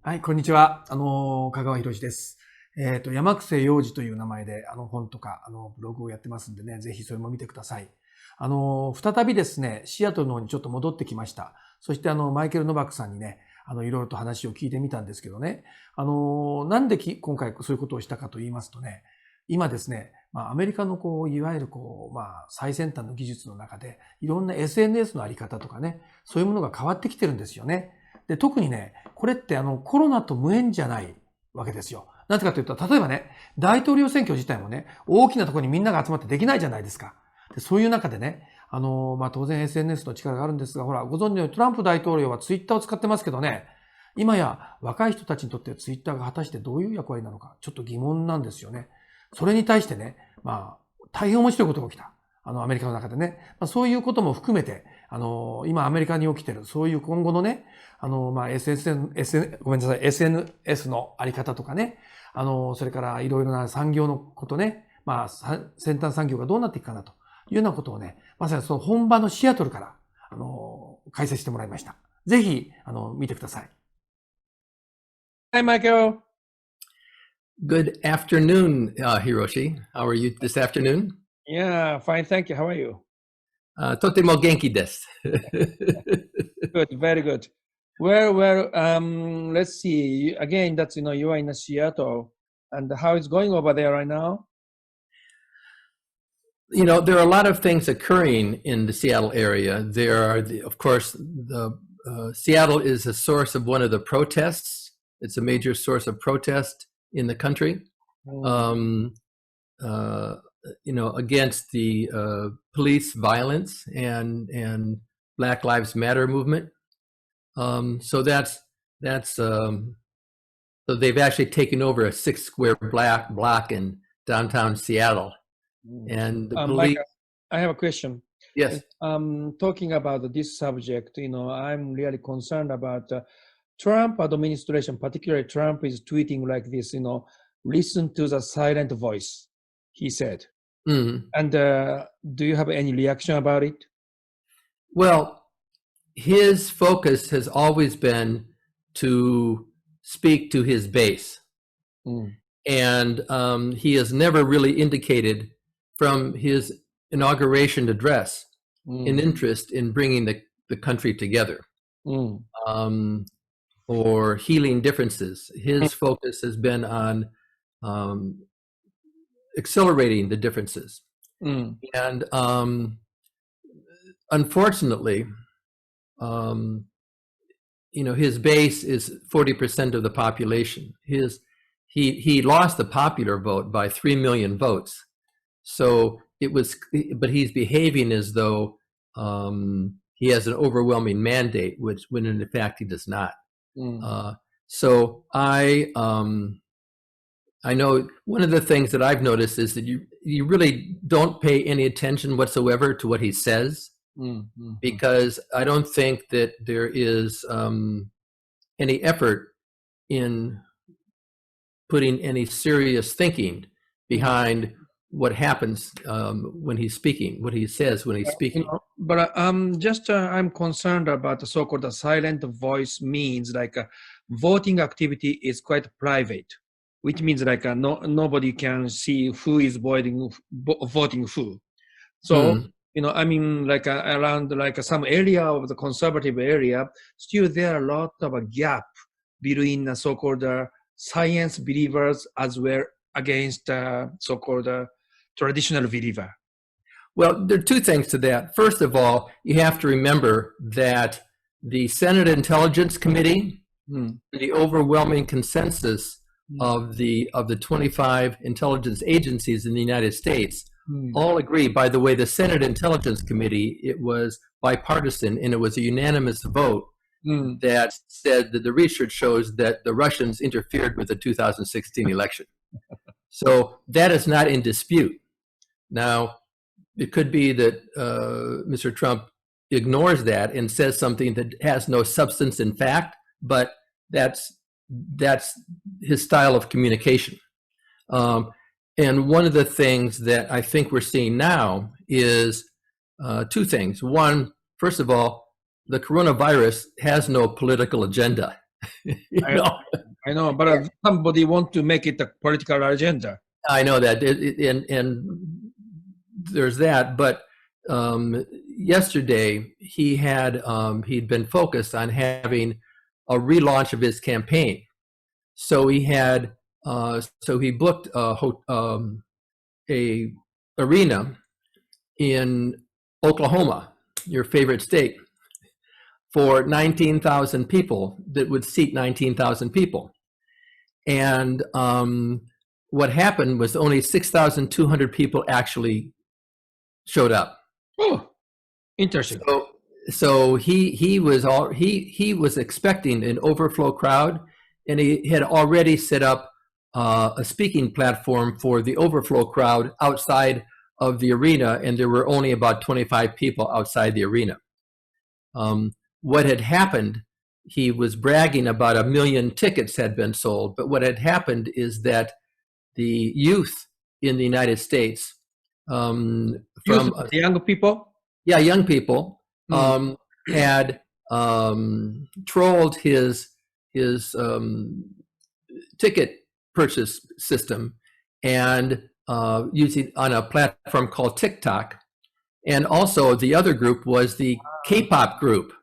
はい、こんにちは。香川博です。山癖洋二という名前で、本とか、ブログをやってますんでね、ぜひそれも見てください。再びですね、シアトルの方にちょっと戻ってきました。そして、マイケル・ノバクさんにね、いろいろと話を聞いてみたんですけどね、なんで今回そういうことをしたかと言いますとね、今ですね、アメリカのいわゆる最先端の技術の中で、いろんな SNS のあり方とかね、そういうものが変わってきてるんですよね。で、特にね、これってコロナと無縁じゃないわけですよ。なぜかというと、例えばね、大統領選挙自体もね、大きなところにみんなが集まってできないじゃないですか。でそういう中でね、当然 SNS の力があるんですが、ほら、ご存知のようにトランプ大統領はツイッターを使ってますけどね、今や若い人たちにとってツイッターが果たしてどういう役割なのか、ちょっと疑問なんですよね。それに対してね、大変面白いことが起きた。アメリカの中でね。そういうことも含めて、今アメリカに起きてる、そういう今後のね、SNS のあり方とかね、それからいろいろな産業のことね、先端産業がどうなっていくかなというようなことをね、まさにその本場のシアトルから、解説してもらいました。ぜひ、見てください。Hi, Michael. Good afternoon, Hiroshi. How are you this afternoon? Yeah, fine. Thank you. How are you? とても元気です。Good, very good. Well, let's see. Again, that's, you are in Seattle. And how is going over there right now? There are a lot of things occurring in the Seattle area. There are, of course, Seattle is a source of one of the protests. It's a major source of protest in the country, against the police violence and Black Lives Matter movement. So they've actually taken over a 6-square block in downtown Seattle. And the police. Mike, I have a question. Yes. Talking about this subject, I'm really concerned about Trump administration, particularly Trump is tweeting like this, listen to the silent voice, he said. Mm-hmm. And do you have any reaction about it? Well, his focus has always been to speak to his base. And he has never really indicated from his inauguration address an interest in bringing the country together. Or healing differences. His focus has been on accelerating the differences. And unfortunately, his base is 40% of the population. He lost the popular vote by 3 million votes. So but he's behaving as though he has an overwhelming mandate, when in fact he does not. So I know one of the things that I've noticed is that you really don't pay any attention whatsoever to what he says, because I don't think that there is any effort in putting any serious thinking behind what happens when he's speaking, what he says when he's speaking. But I'm concerned about the so-called silent voice means like voting activity is quite private, which means like nobody can see who is voting who. So, like around like some area of the conservative area, still there are a lot of a gap between the so-called science believers as well against so-called traditional believer. Well, there are two things to that. First of all, you have to remember that the Senate Intelligence Committee, the overwhelming consensus of the 25 intelligence agencies in the United States, all agree. By the way, the Senate Intelligence Committee, it was bipartisan, and it was a unanimous vote that said that the research shows that the Russians interfered with the 2016 election. So that is not in dispute. Now, it could be that Mr. Trump ignores that and says something that has no substance in fact, but that's his style of communication. And one of the things that I think we're seeing now is two things. One, first of all, the coronavirus has no political agenda. You know? I know, but somebody want to make it a political agenda. I know that, and there's that. But yesterday he'd been focused on having a relaunch of his campaign. So he booked a arena in Oklahoma, your favorite state, for 19,000 people that would seat 19,000 people. And what happened was only 6,200 people actually showed up. Oh, interesting. So he was expecting an overflow crowd, and he had already set up a speaking platform for the overflow crowd outside of the arena, and there were only about 25 people outside the arena. What had happened, he was bragging about 1 million tickets had been sold, but what had happened is that the youth in the United States, The young people? yeah, young people, had trolled his ticket purchase system, and using on a platform called TikTok. And also the other group was the K-pop group.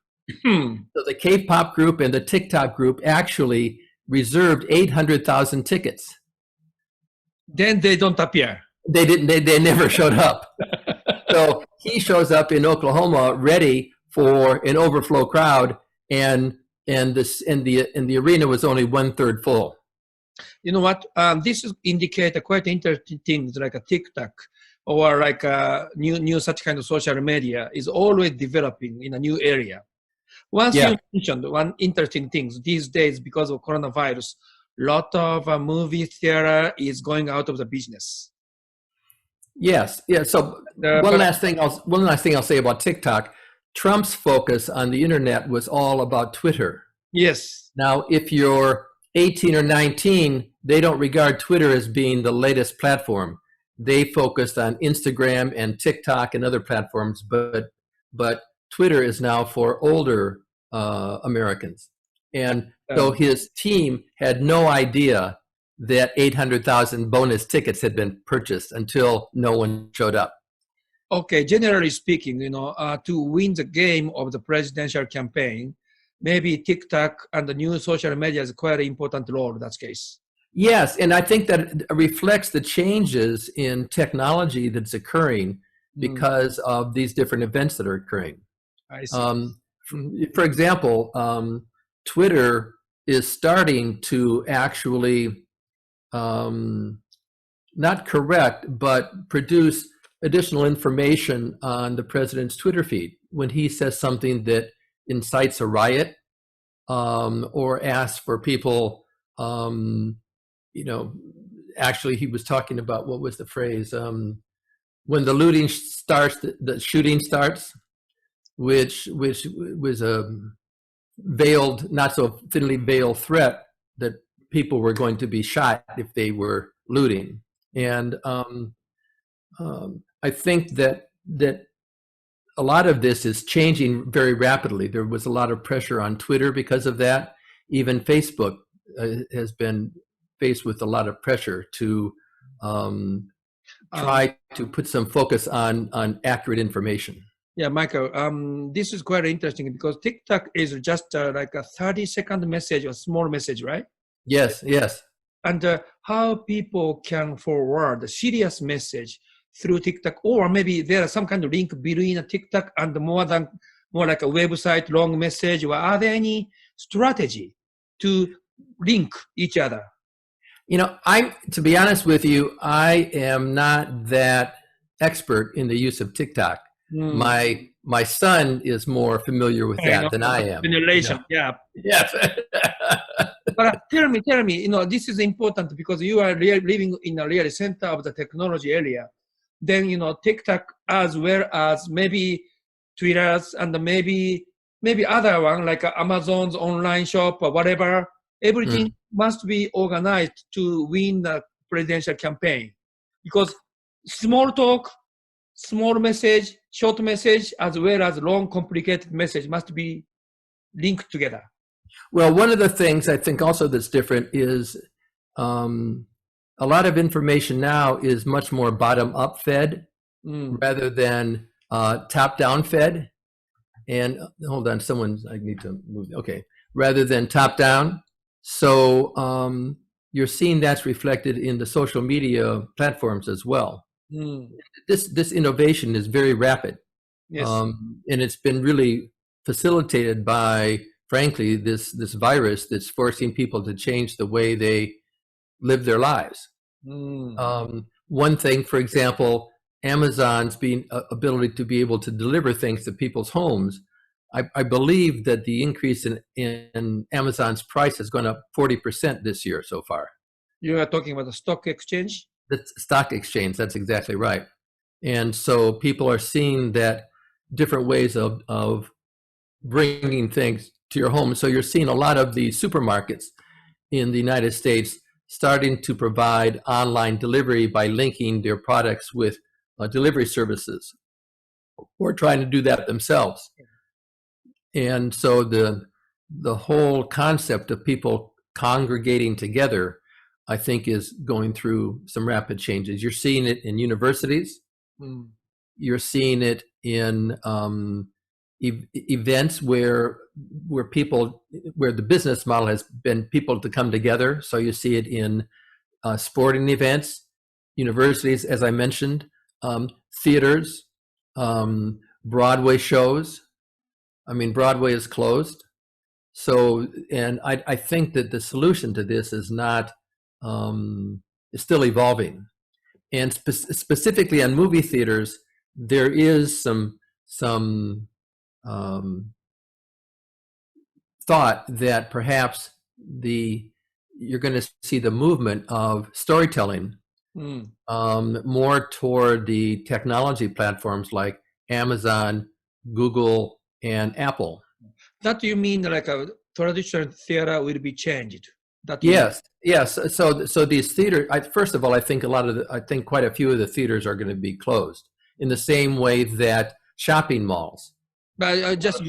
So the K-pop group and the TikTok group actually reserved 800,000 tickets. Then they don't appear. They didn't. They never showed up. So he shows up in Oklahoma ready for an overflow crowd, and the arena was only 1/3 full. You know what? This indicates quite interesting things like a TikTok or like a new such kind of social media is always developing in a new area. Once you mentioned one interesting things these days because of coronavirus, lot of movie theater is going out of the business. Yes, yeah. So one last thing I'll say about TikTok. Trump's focus on the internet was all about Twitter. Yes. Now, if you're 18 or 19, they don't regard Twitter as being the latest platform. They focused on Instagram and TikTok and other platforms, but Twitter is now for older Americans. And so his team had no idea that 800,000 bonus tickets had been purchased until no one showed up. Okay, generally speaking, to win the game of the presidential campaign, maybe TikTok and the new social media is quite an important role in that case. Yes, and I think that reflects the changes in technology that's occurring because of these different events that are occurring. I see. For example, Twitter is starting to actually not correct, but produce additional information on the president's Twitter feed when he says something that incites a riot or asks for people, actually he was talking about, what was the phrase? When the looting starts, the shooting starts, which was a veiled, not so thinly veiled threat that people were going to be shot if they were looting. And I think that a lot of this is changing very rapidly. There was a lot of pressure on Twitter because of that. Even Facebook has been faced with a lot of pressure to try to put some focus on accurate information. Yeah, Michael, this is quite interesting because TikTok is just like a 30-second message or small message, right? Yes. And how people can forward a serious message through TikTok, or maybe there are some kind of link between a TikTok and more like a website long message, or are there any strategy to link each other? To be honest with you, I am not that expert in the use of TikTok. My son is more familiar with that than I am. Generation, yeah. Yes. But tell me, this is important because you are living in a really center of the technology area. Then, TikTok as well as maybe Twitter's and maybe other one like Amazon's online shop or whatever. Everything must be organized to win the presidential campaign because small talk, small message, short message, as well as long, complicated message must be linked together. Well, one of the things I think also that's different is a lot of information now is much more bottom-up fed rather than top-down fed. And hold on, I need to move. Okay, rather than top-down. So you're seeing that's reflected in the social media platforms as well. This innovation is very rapid. Yes. And it's been really facilitated by, frankly, this virus that's forcing people to change the way they live their lives. One thing, for example, Amazon's ability to be able to deliver things to people's homes. I believe that the increase in Amazon's price has gone up 40% this year so far. You are talking about the stock exchange? The stock exchange, that's exactly right. And so people are seeing that different ways of bringing things to your home. So you're seeing a lot of the supermarkets in the United States starting to provide online delivery by linking their products with delivery services, or trying to do that themselves. And so the whole concept of people congregating together, I think, is going through some rapid changes. You're seeing it in universities. You're seeing it in events where the business model has been people to come together. So you see it in sporting events, universities, as I mentioned, theaters, Broadway shows. I mean, Broadway is closed. So, and I think that the solution to this is not, is still evolving. And specifically on movie theaters, there is some thought that perhaps you're going to see the movement of storytelling more toward the technology platforms like Amazon, Google, and Apple. That you mean like a traditional theater will be changed? Yes. So these theaters. First of all, I think quite a few of the theaters are going to be closed in the same way that shopping malls. But I just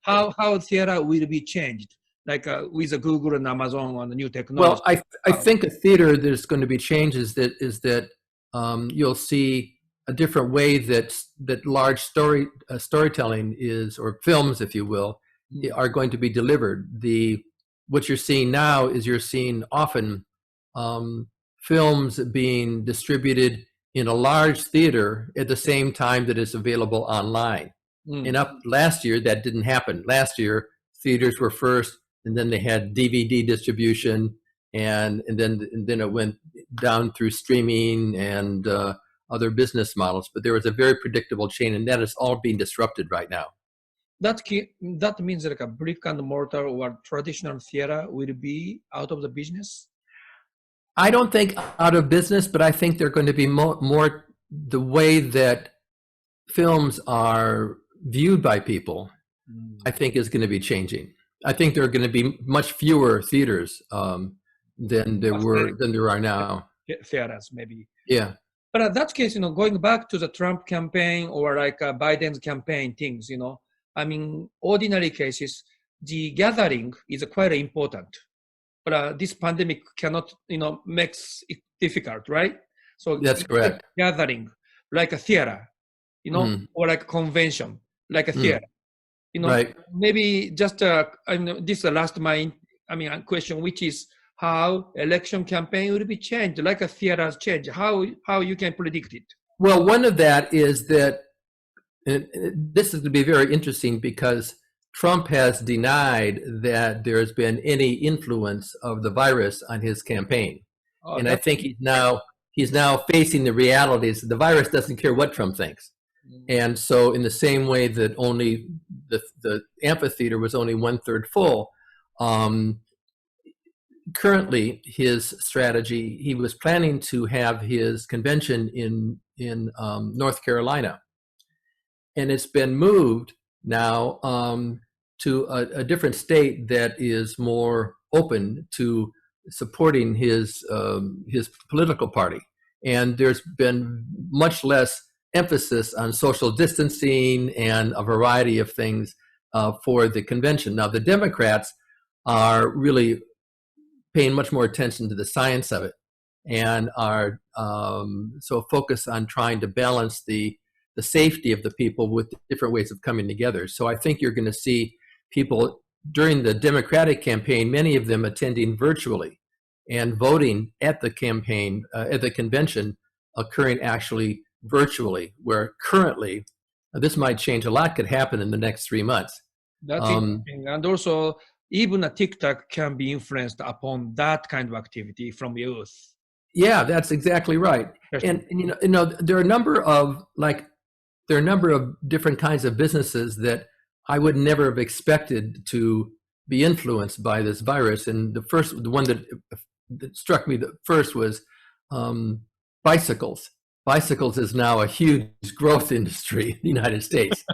how theater will be changed, like with Google and Amazon and the new technology. Well, I think a theater there's going to be changes that you'll see a different way that large storytelling is, or films, if you will, are going to be delivered. What you're seeing now is you're seeing often films being distributed in a large theater at the same time that it's available online. And last year that didn't happen. Last year theaters were first, and then they had DVD distribution, and then it went down through streaming and other business models. But there was a very predictable chain, and that is all being disrupted right now. That means like a brick and mortar or traditional theater will be out of the business? I don't think out of business, but I think they're going to be more the way that films are viewed by people, I think is going to be changing. I think there are going to be much fewer theaters than there are now. Theaters, maybe. Yeah. But in that case, going back to the Trump campaign or like Biden's campaign things, I mean, ordinary cases, the gathering is quite important. But this pandemic cannot, makes it difficult, right? So that's correct. Gathering, like a theater, or like a convention, like a theater. Right. Maybe just this is the last question, which is how election campaign will be changed, like a theater's change. How you can predict it? Well, one of that is that this is going to be very interesting because Trump has denied that there has been any influence of the virus on his campaign, and I think he's now facing the realities. The virus doesn't care what Trump thinks. And so in the same way that only the amphitheater was only 1/3 full, currently his strategy, he was planning to have his convention in North Carolina. And it's been moved now to a different state that is more open to supporting his political party. And there's been much less emphasis on social distancing and a variety of things for the convention. Now, the Democrats are really paying much more attention to the science of it, and are so focused on trying to balance the safety of the people with different ways of coming together. So I think you're going to see people during the Democratic campaign, many of them attending virtually and voting at the campaign, at the convention, occurring actually virtually, where currently, this might change, a lot could happen in the next 3 months. That's interesting. And also, even a TikTok can be influenced upon that kind of activity from youth. Yeah, that's exactly right. And there are a number of different kinds of businesses that I would never have expected to be influenced by this virus. And the one that struck me the first was bicycles. Bicycles is now a huge growth industry in the United States.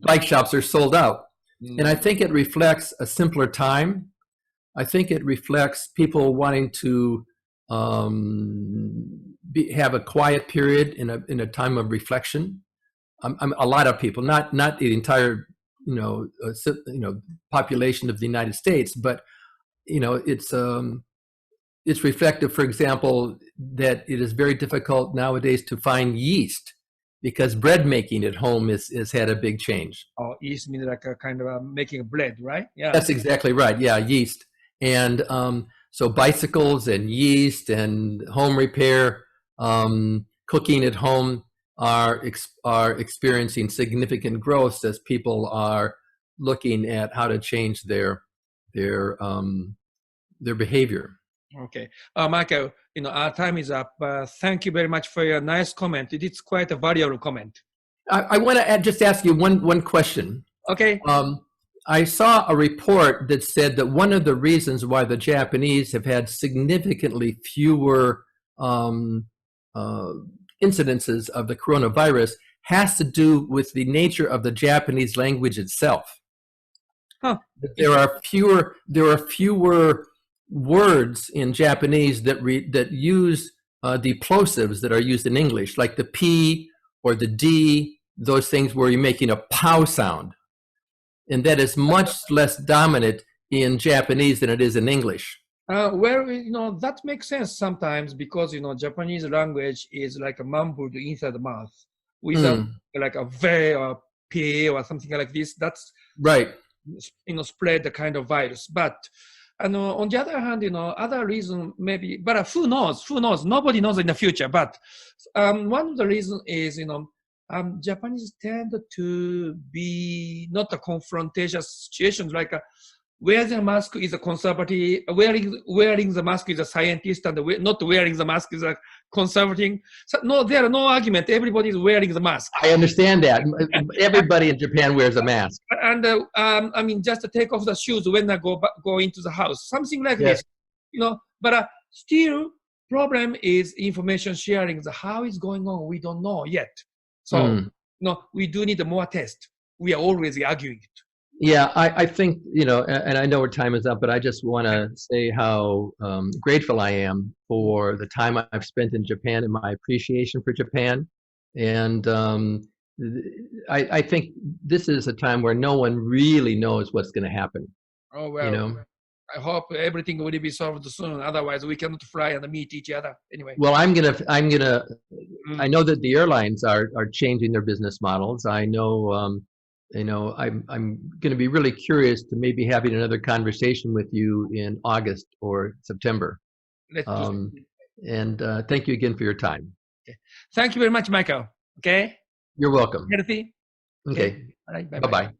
Bike shops are sold out. And I think it reflects a simpler time. I think it reflects people wanting to have a quiet period in a time of reflection. A lot of people, not the entire population of the United States, but it's reflective, for example, that it is very difficult nowadays to find yeast, because bread making at home has had a big change. Oh, yeast means like a kind of making bread, right? Yeah, that's exactly right. Yeah, yeast. And so bicycles and yeast and home repair, cooking at home are experiencing significant growth as people are looking at how to change their behavior. Okay, Michael, our time is up. Thank you very much for your nice comment. It is quite a valuable comment. I want to just ask you one question. Okay. I saw a report that said that one of the reasons why the Japanese have had significantly fewer incidences of the coronavirus has to do with the nature of the Japanese language itself. Huh. There are fewer words in Japanese that use the plosives that are used in English, like the P or the D, those things where you're making a pow sound. And that is much less dominant in Japanese than it is in English. That makes sense sometimes, because, Japanese language is like a mumbled inside the mouth with like a V or P or something like this. That's right. Spread the kind of virus. But on the other hand, other reason maybe, but who knows? Nobody knows in the future. But one of the reasons is, Japanese tend to be not a confrontation situations, like wearing a mask is a conservative, wearing the mask is a scientist, and not wearing the mask is a conservative. So no, there are no argument. Everybody is wearing the mask. I understand that. Everybody in Japan wears a mask. And just to take off the shoes when I go into the house, something like yes. this. But still, problem is information sharing. How it's going on, we don't know yet. So, we do need more tests. We are always arguing it. Yeah, I think, and I know our time is up, but I just want to say how grateful I am for the time I've spent in Japan and my appreciation for Japan. And I think this is a time where no one really knows what's going to happen. Oh, well. I hope everything will be solved soon. Otherwise, we cannot fly and meet each other. Anyway. Well, I know that the airlines are changing their business models. I know, I'm going to be really curious to maybe having another conversation with you in August or September. And thank you again for your time. Okay. Thank you very much, Michael. Okay. You're welcome. Healthy. Okay. All right. Bye-bye.